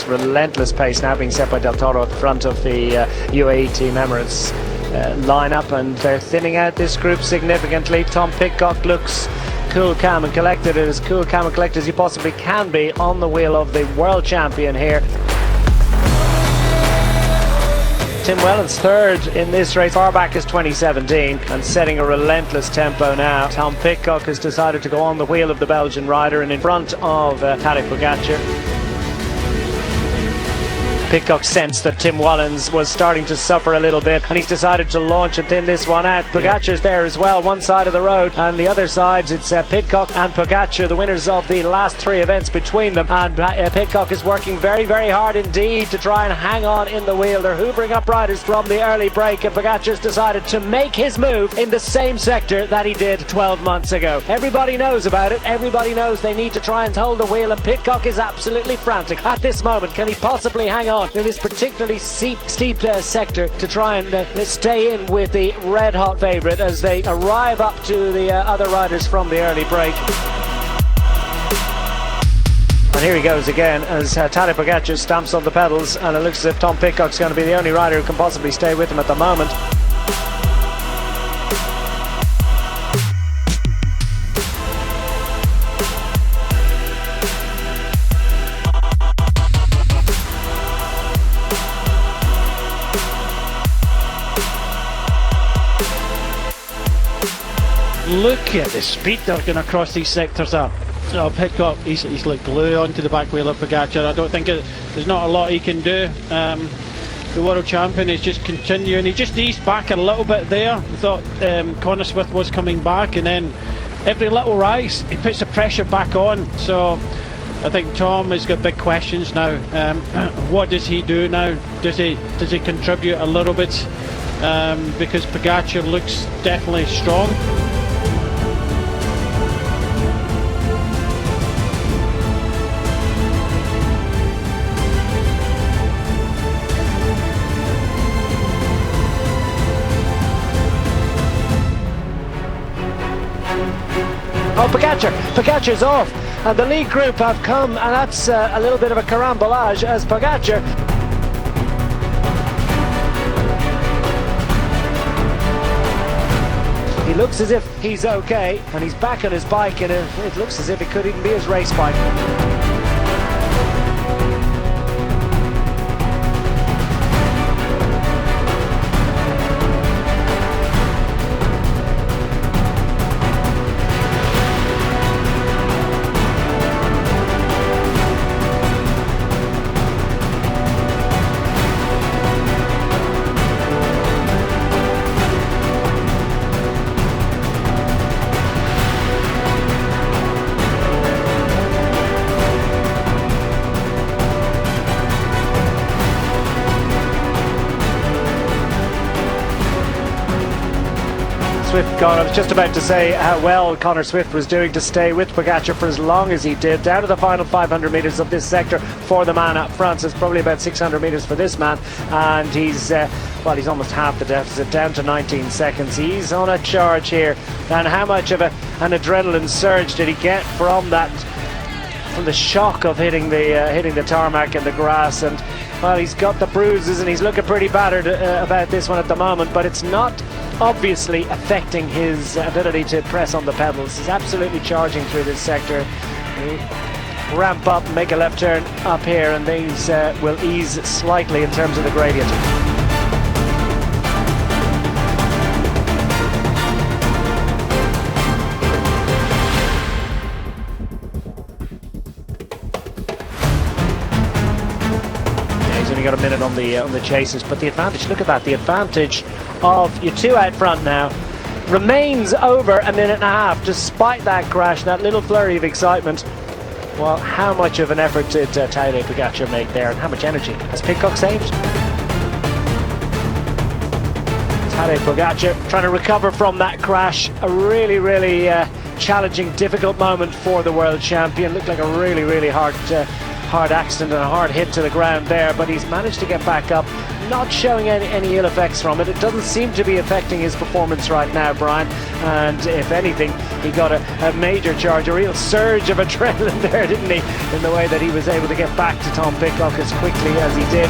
relentless pace now being set by Del Toro at the front of the UAE Team Emirates lineup, and they're thinning out this group significantly. Tom Pidcock looks cool, calm and collected, as cool, calm and collected as you possibly can be on the wheel of the world champion here. Tim Wellens third in this race, far back as 2017, and setting a relentless tempo now. Tom Pidcock has decided to go on the wheel of the Belgian rider and in front of Tadej Pogačar. Pidcock sensed that Tim Wellens was starting to suffer a little bit, and he's decided to launch and thin this one out. Pogačar's there as well, one side of the road, and the other side it's Pidcock and Pogačar, the winners of the last three events between them, and Pidcock is working very, very hard indeed to try and hang on in the wheel. They're hoovering up riders from the early break, and Pogačar's decided to make his move in the same sector that he did 12 months ago. Everybody knows about it, everybody knows they need to try and hold the wheel, and Pidcock is absolutely frantic at this moment. Can he possibly hang on in this particularly steep sector to try and stay in with the red hot favourite as they arrive up to the other riders from the early break? And here he goes again as Tadej Pogačar stamps on the pedals, and it looks as if Tom Pidcock's going to be the only rider who can possibly stay with him at the moment. Look at the speed they're going across these sectors up. So Pidcock, he's like glue onto the back wheel of Pogačar. I don't think there's not a lot he can do. The world champion is just continuing. He just eased back a little bit there. I thought Connor Swift was coming back, and then every little rise he puts the pressure back on. So I think Tom has got big questions now. What does he do now? Does he contribute a little bit? Because Pogačar looks definitely strong. Oh, Pogačar's off, and the lead group have come, and that's a little bit of a carambolage as Pogačar. He looks as if he's okay, and he's back on his bike, and it looks as if it could even be his race bike. Swift gone. I was just about to say how well Connor Swift was doing to stay with Pogačar for as long as he did, down to the final 500 metres of this sector for the man up front. So it's probably about 600 metres for this man, and he's almost half the deficit, down to 19 seconds. He's on a charge here, and how much of an adrenaline surge did he get from that, from the shock of hitting the tarmac and the grass? And well, he's got the bruises and he's looking pretty battered about this one at the moment, but it's not obviously affecting his ability to press on the pedals. He's absolutely charging through this sector. He'll ramp up, make a left turn up here, and these will ease slightly in terms of the gradient. He's only got a minute on the chasers, but the advantage, look at that, the advantage of your two out front now remains over a minute and a half, despite that crash, that little flurry of excitement. Well, how much of an effort did Tadej Pogačar make there, and how much energy has Pidcock saved? Tadej Pogačar trying to recover from that crash. A really, really challenging, difficult moment for the world champion. Looked like a really, really hard accident and a hard hit to the ground there, but he's managed to get back up. not showing any ill effects from it. It doesn't seem to be affecting his performance right now, Brian, and if anything, he got a major charge, a real surge of adrenaline there, didn't he, in the way that he was able to get back to Tom Pidcock as quickly as he did.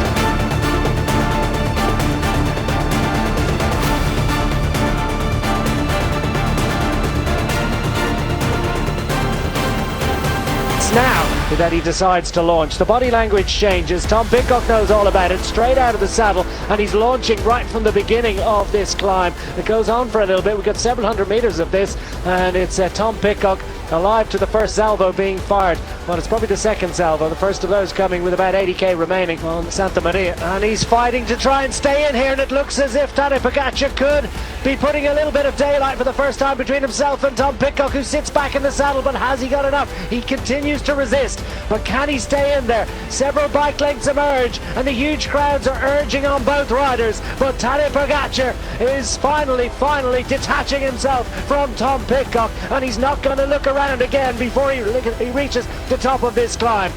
Now that he decides to launch, the body language changes. Tom Pidcock knows all about it, straight out of the saddle, and he's launching right from the beginning of this climb. It goes on for a little bit. We've got several hundred meters of this, and it's Tom Pidcock alive to the first salvo being fired. Well, it's probably the second salvo, the first of those coming with about 80k remaining on Santa Maria, and he's fighting to try and stay in here, and it looks as if Tadej Pogačar could be putting a little bit of daylight for the first time between himself and Tom Pidcock, who sits back in the saddle. But has he got enough? He continues to resist, but can he stay in there? Several bike lengths emerge, and the huge crowds are urging on both riders, but Tadej Pogačar is finally detaching himself from Tom Pidcock, and he's not going to look around again before he reaches the top of this climb.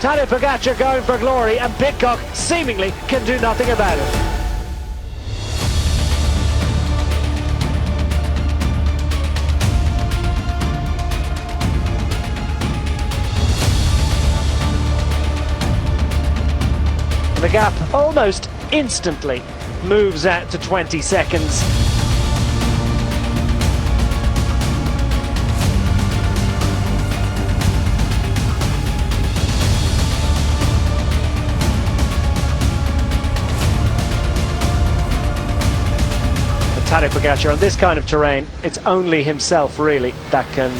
Tadej Pogačar going for glory, and Pidcock seemingly can do nothing about it. The gap almost instantly moves out to 20 seconds. Tadej Pogačar on this kind of terrain, it's only himself really that can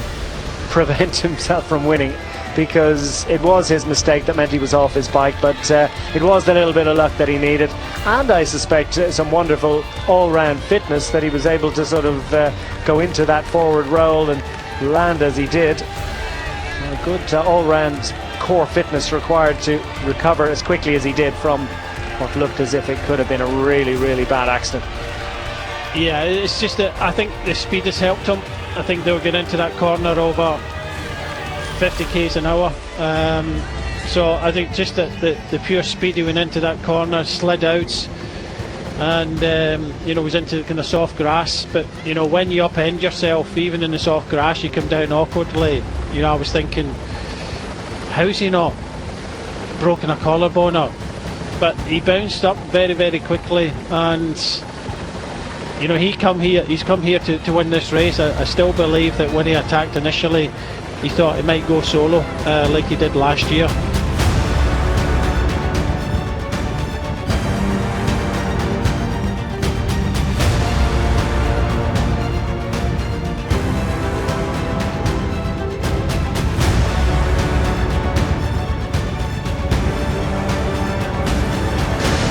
prevent himself from winning, because it was his mistake that meant he was off his bike, but it was the little bit of luck that he needed, and I suspect some wonderful all-round fitness that he was able to sort of go into that forward roll and land as he did. A good all-round core fitness required to recover as quickly as he did from what looked as if it could have been a really bad accident. Yeah, it's just that I think the speed has helped him. I think they'll get into that corner over 50 k's an hour, so I think just that the pure speed he went into that corner, slid out, and you know, was into kind of soft grass. But you know, when you upend yourself even in the soft grass, you come down awkwardly. You know, I was thinking, how's he not broken a collarbone up? But he bounced up very quickly, and you know, he's come here to win this race. I still believe that when he attacked initially, he thought he might go solo like he did last year.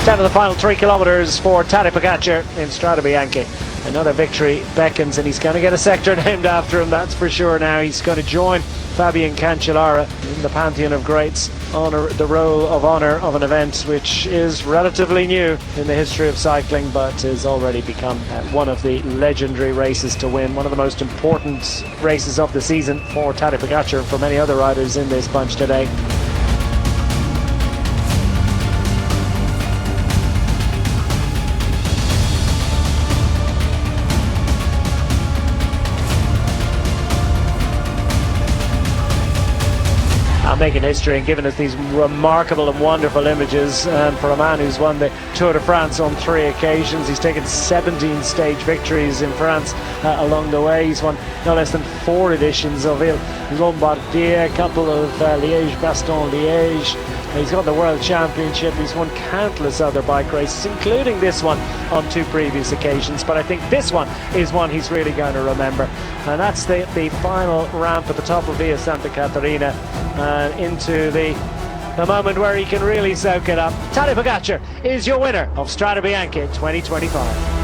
Down to the final 3 kilometers for Tadej Pogačar in Strade Bianche. Another victory beckons, and he's going to get a sector named after him, that's for sure. Now he's going to join Fabian Cancellara in the pantheon of greats, honor the role of honour of an event which is relatively new in the history of cycling, but has already become one of the legendary races to win, one of the most important races of the season for Tadej Pogačar and for many other riders in this bunch today. Making history and giving us these remarkable and wonderful images, and for a man who's won the Tour de France on 3 occasions. He's taken 17 stage victories in France along the way. He's won no less than 4 editions of Lombardia, a couple of Liège-Bastogne-Liège. He's got the World Championship. He's won countless other bike races, including this one on 2 previous occasions. But I think this one is one he's really going to remember. And that's the final ramp at the top of Via Santa Caterina, and into the moment where he can really soak it up. Tadej Pogačar is your winner of Strade Bianche 2025.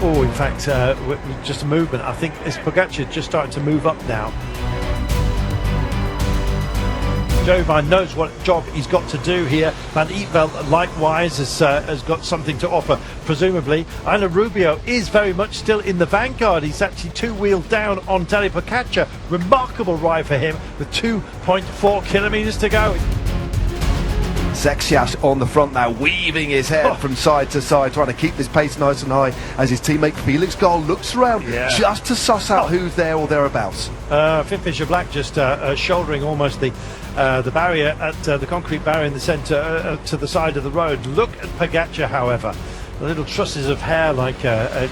Oh, in fact, just a movement. I think it's Pogačar just starting to move up now. Jovan knows what job he's got to do here. Van Eetveld likewise has got something to offer, presumably. Ana Rubio is very much still in the vanguard. He's actually 2 wheels down on Tadej Pogačar. Remarkable ride for him with 2.4 kilometres to go. Zeksias on the front now, weaving his head from side to side, trying to keep this pace nice and high as his teammate Felix Gall looks around just to suss out who's there or thereabouts. Finn Fisher-Black just shouldering almost the barrier at the concrete barrier in the centre to the side of the road. Look at Pogačar, however. The little trusses of hair like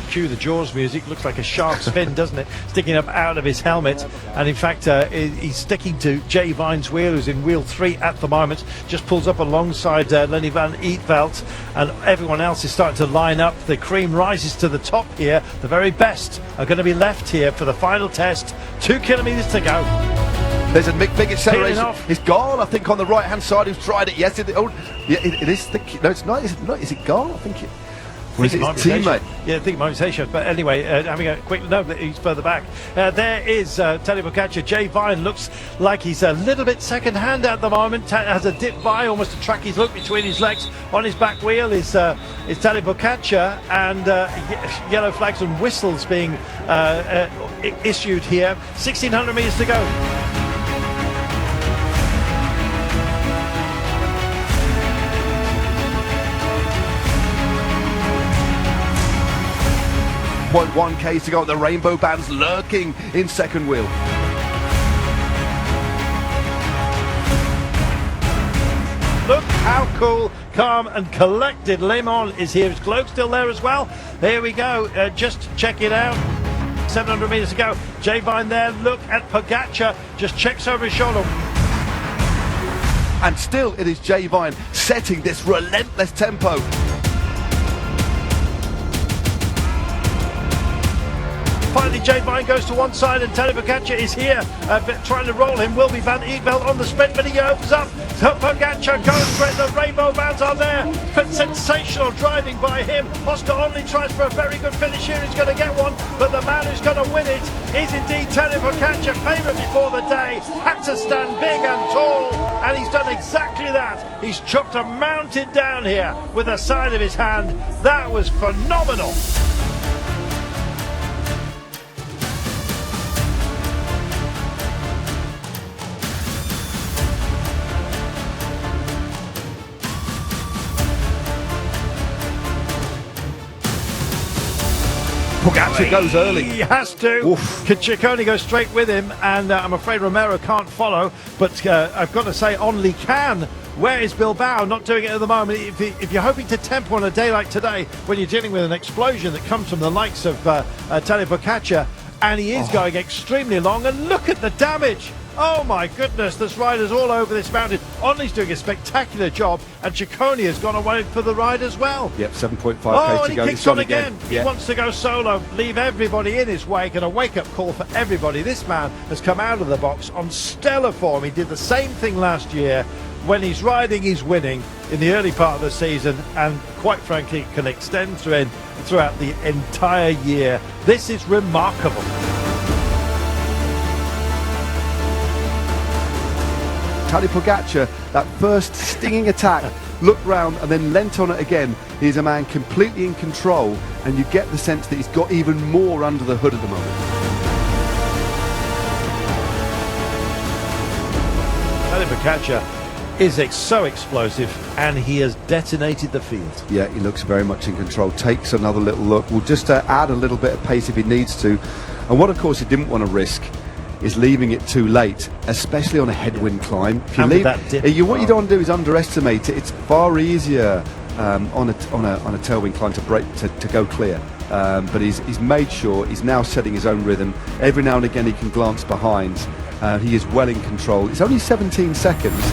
cue the Jaws music, looks like a shark's fin, doesn't it, sticking up out of his helmet. And in fact he's sticking to Jay Vine's wheel, who's in wheel 3 at the moment, just pulls up alongside Lenny Van Eetveld, and everyone else is starting to line up. The cream rises to the top here. The very best are going to be left here for the final test. 2 kilometres to go. There's a big acceleration. It's Gall, I think, on the right hand side, who's tried it. Yes, it is. No, it's not. Is it Gall? I think it. Or is it his teammate? Yeah, I think it might be Seychelles. But anyway, having a quick no, he's further back. There is Tadej Pogačar. Jay Vine looks like he's a little bit second hand at the moment. Has a dip by, almost a track his look between his legs. On his back wheel is Tadej Pogačar, and yellow flags and whistles being issued here. 1,600 metres to go. 0.1 Ks to go. The rainbow band's lurking in second wheel. Look how cool, calm and collected Lemon is here. His cloak still there as well. Here we go. Just check it out. 700 metres to go. Jay Vine there. Look at Pogačar. Just checks over his shoulder. And still it is Jay Vine setting this relentless tempo. Finally, Jay Vine goes to one side and Tadej Pogačar is here. Trying to roll him will be Van Eetveld on the sprint, but he opens up. Pogačar goes for it. The rainbow bands are there. But sensational driving by him. Oscar only tries for a very good finish here. He's going to get one, but the man who's going to win it is indeed Tadej Pogačar. Favourite before the day. Had to stand big and tall, and he's done exactly that. He's chucked a mountain down here with the side of his hand. That was phenomenal. Pogačar goes early. He has to. Ciccone goes straight with him, and I'm afraid Romero can't follow. But I've got to say, only can. Where is Bilbao? Not doing it at the moment. If you're hoping to tempo on a day like today, when you're dealing with an explosion that comes from the likes of Tadej Pogačar, and he is going extremely long, and look at the damage. Oh my goodness, there's riders all over this mountain. Onley's doing a spectacular job, and Ciccone has gone away for the ride as well. Yep, 7.5 Oh, K and to he go. kicks on again. Yeah. He wants to go solo, leave everybody in his wake, and a wake-up call for everybody. This man has come out of the box on stellar form. He did the same thing last year. When he's riding, he's winning in the early part of the season, and quite frankly can extend throughout the entire year. This is remarkable. Tadej Pogačar, that first stinging attack, looked round and then leant on it again. He's a man completely in control, and you get the sense that he's got even more under the hood at the moment. Tadej Pogačar is so explosive, and he has detonated the field. Yeah, he looks very much in control. Takes another little look. Will just add a little bit of pace if he needs to. And what, of course, he didn't want to risk is leaving it too late, especially on a headwind climb. If you leave, what you don't want to do is underestimate it. It's far easier on a tailwind climb to break to go clear. But he's made sure he's now setting his own rhythm. Every now and again he can glance behind. He is well in control. It's only 17 seconds.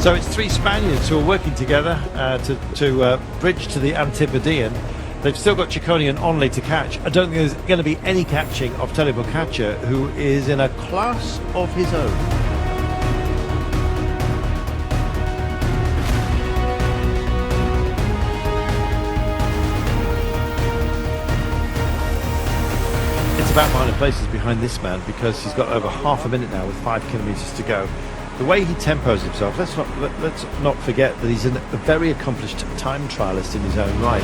So it's three Spaniards who are working together to bridge to the Antipodean. They've still got Ciccone and Onley to catch. I don't think there's going to be any catching of Tadej Pogačar, who is in a class of his own. It's about minor places behind this man, because he's got over half a minute now with 5 kilometres to go. The way he tempos himself, let's not forget that he's a very accomplished time trialist in his own right.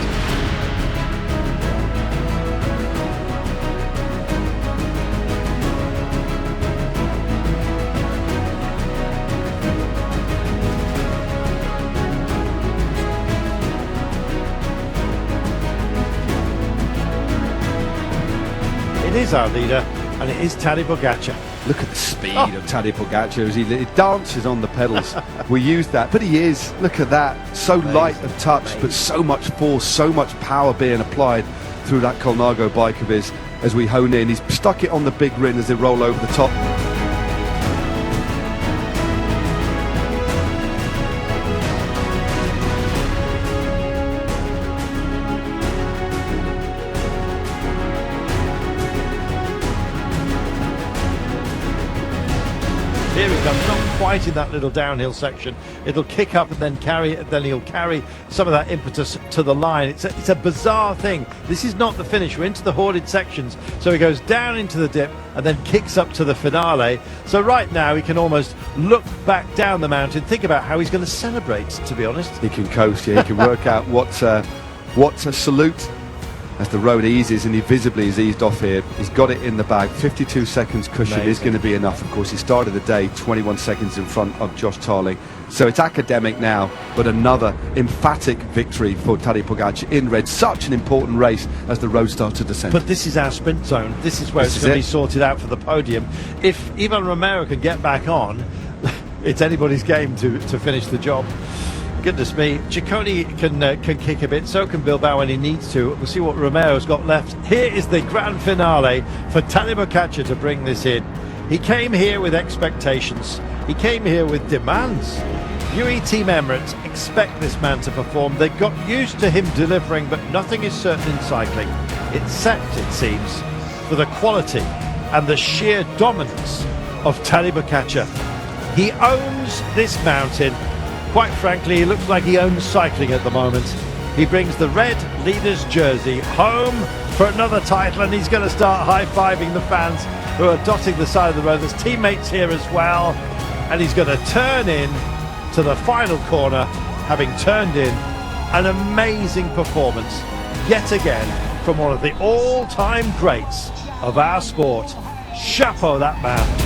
It is our leader, and it is Tadej Pogačar. Look at the speed of Tadej Pogačar as he dances on the pedals. We use that, but he is, look at that, so amazing, light of touch, but so much force, so much power being applied through that Colnago bike of his as we hone in. He's stuck it on the big rim as they roll over the top. Here he comes, not quite in that little downhill section. It'll kick up and then carry it, and then he'll carry some of that impetus to the line. It's a bizarre thing. This is not the finish. We're into the hoarded sections. So he goes down into the dip and then kicks up to the finale. So right now he can almost look back down the mountain, think about how he's going to celebrate, to be honest. He can coast, yeah, he can work out what's a salute as the road eases, and he visibly is eased off here. He's got it in the bag. 52 seconds cushion is going to be enough. Of course, he started the day 21 seconds in front of Josh Tarling. So it's academic now, but another emphatic victory for Tadej Pogačar in red. Such an important race as the road starts to descend. But this is our sprint zone. This is where it's going to be sorted out for the podium. If Ivan Romero can get back on, it's anybody's game to finish the job. Goodness me, Ciccone can kick a bit, so can Bilbao when he needs to. We'll see what Romero's got left. Here is the grand finale for Tadej Pogačar to bring this in. He came here with expectations. He came here with demands. UAE Team Emirates expect this man to perform. They've got used to him delivering, but nothing is certain in cycling. It's set, it seems, for the quality and the sheer dominance of Tadej Pogačar. He owns this mountain. Quite frankly, he looks like he owns cycling at the moment. He brings the red leader's jersey home for another title, and he's going to start high-fiving the fans who are dotting the side of the road. There's teammates here as well, and he's going to turn in to the final corner, having turned in an amazing performance yet again from one of the all-time greats of our sport. Chapeau, that man.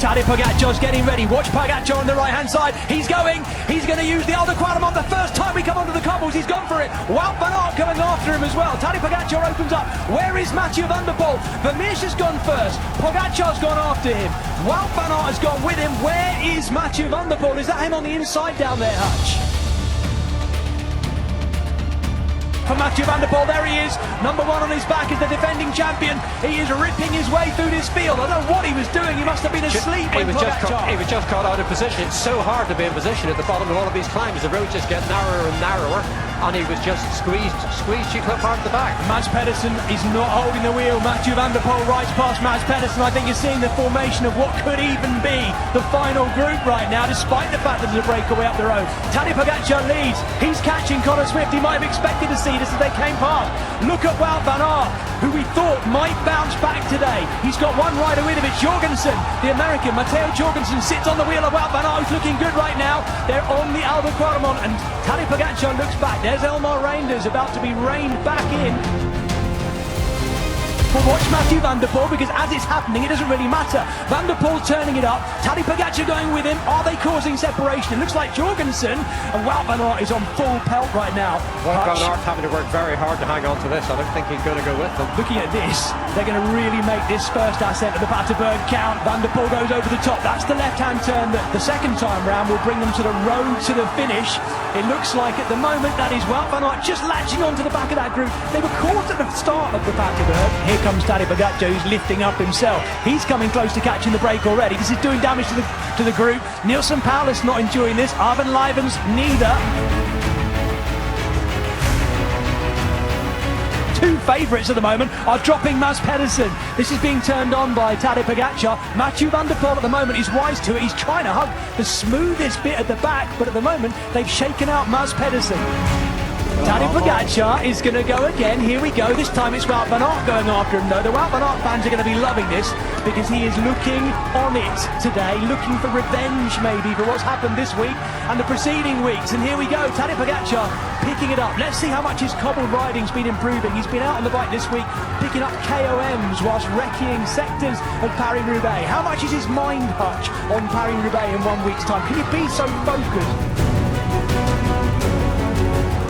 Tadej Pogačar's getting ready. Watch Pogačar on the right hand side. He's going to use the Aldo Quadramon. The first time we come onto the cobbles, he's gone for it. Wout van Aert coming after him as well. Tadej Pogačar opens up. Where is Mathieu van der Poel? Vermeersch has gone first. Pogačar's gone after him. Wout van Aert has gone with him. Where is Mathieu van der Poel? Is that him on the inside down there, Hutch? For Mathieu van der Poel, there he is, number 1 on his back is the defending champion. He is ripping his way through this field. I don't know what he was doing, he must have been asleep. He was just caught out of position. It's so hard to be in position at the bottom of all of these climbs. The roads just get narrower and narrower, and he was just squeezed you clip hard at the back. Mads Pedersen is not holding the wheel. Mathieu van der Poel rides past Mads Pedersen. I think you're seeing the formation of what could even be the final group right now, despite the fact that there's a breakaway up the road. Tadej Pogačar leads. He's catching Connor Swift. He might have expected to see this as they came past. Look at Wout van Aert, who we thought might bounce back today. He's got one rider with him. It's Jorgensen, the American. Matteo Jorgensen sits on the wheel of Wout van Aert, who's looking good right now. They're on the Aldo Quadramon, and Tadej Pogačar looks back. There's Elmar Reinders about to be reined back in. But watch Mathieu van der Poel, because as it's happening, it doesn't really matter. Van der Poel turning it up, Tadej Pogačar going with him. Are they causing separation? It looks like Jorgensen, and Wout van Aert is on full pelt right now. Wout van Aert having to work very hard to hang on to this. I don't think he's going to go with them. Looking at this, they're going to really make this first ascent of the Paterberg count. Van der Poel goes over the top. That's the left-hand turn that the second time round will bring them to the road to the finish. It looks like at the moment that is Wout van Aert just latching onto the back of that group. They were caught at the start of the Paterberg. Here comes Tadej Pogačar, who's lifting up himself. He's coming close to catching the break already. This is doing damage to the group. Nielsen Paulus not enjoying this. Arben Leibens neither. Two favourites at the moment are dropping Mads Pedersen. This is being turned on by Tadej Pogačar. Mathieu van der Poel at the moment is wise to it. He's trying to hug the smoothest bit at the back, but at the moment they've shaken out Mads Pedersen. Tadej Pogačar is going to go again. Here we go. This time it's Wout van Aert going after him, though. The Wout van Aert fans are going to be loving this because he is looking on it today, looking for revenge maybe for what's happened this week and the preceding weeks. And here we go. Tadej Pogačar picking it up. Let's see how much his cobbled riding's been improving. He's been out on the bike this week picking up KOMs whilst wrecking sectors of Paris-Roubaix. How much is his mind hutch on Paris-Roubaix in 1 week's time? Can you be so focused?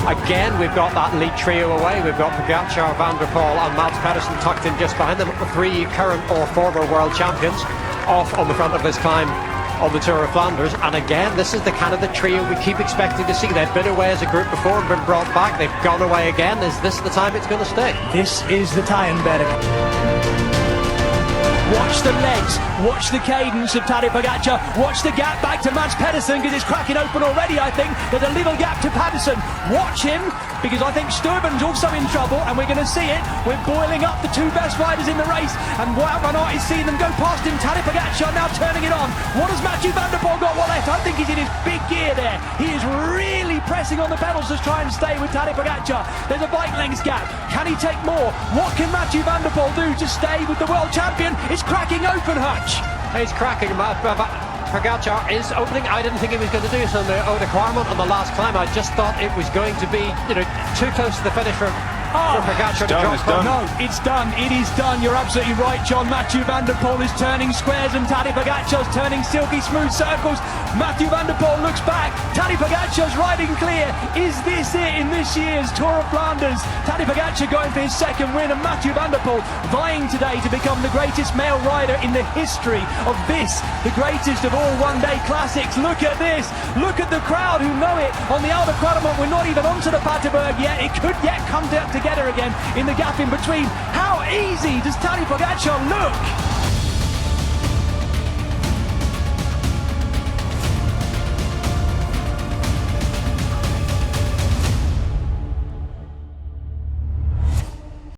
Again, we've got that lead trio away. We've got Pogačar, Van der Poel and Mads Pedersen tucked in just behind them. 3 current or former world champions off on the front of this climb on the Tour of Flanders. And again, this is the kind of the trio we keep expecting to see. They've been away as a group before and been brought back. They've gone away again. Is this the time it's going to stay? This is the Tayenberg. Watch the legs, watch the cadence of Tadej Pogačar, watch the gap back to Mads Pedersen because it's cracking open already, I think. There's a little gap to Pedersen. Watch him because I think Sturben's also in trouble and we're going to see it. We're boiling up the 2 best riders in the race and Wout van Aert is seeing them go past him. Tadej Pogačar now turning it on. What has Mathieu van der Poel got left? I think he's in his big gear there. He is really pressing on the pedals to try and stay with Tadej Pogačar. There's a bike length gap. Can he take more? What can Mathieu van der Poel do to stay with the world champion? It's cracking open, Hutch. He's cracking. Pogačar is opening. I didn't think he was going to do this on the Eau de Quarmont on the last climb. I just thought it was going to be, too close to the finish for Pogačar to drop. No, it's done. It is done. You're absolutely right, John. Mathieu van der Poel is turning squares and Tadej Pogačar's turning silky smooth circles. Mathieu van der Poel looks back. Tadej Pogačar's riding clear. Is this it in this year's Tour of Flanders? Tadej Pogačar going for his second win and Mathieu van der Poel vying today to become the greatest male rider in the history of this, the greatest of all one-day classics. Look at this. Look at the crowd who know it. On the Eau de Quarmont, we're not even onto the Paterberg yet. It could yet come together again in the gap in between. How easy does Tadej Pogačar look?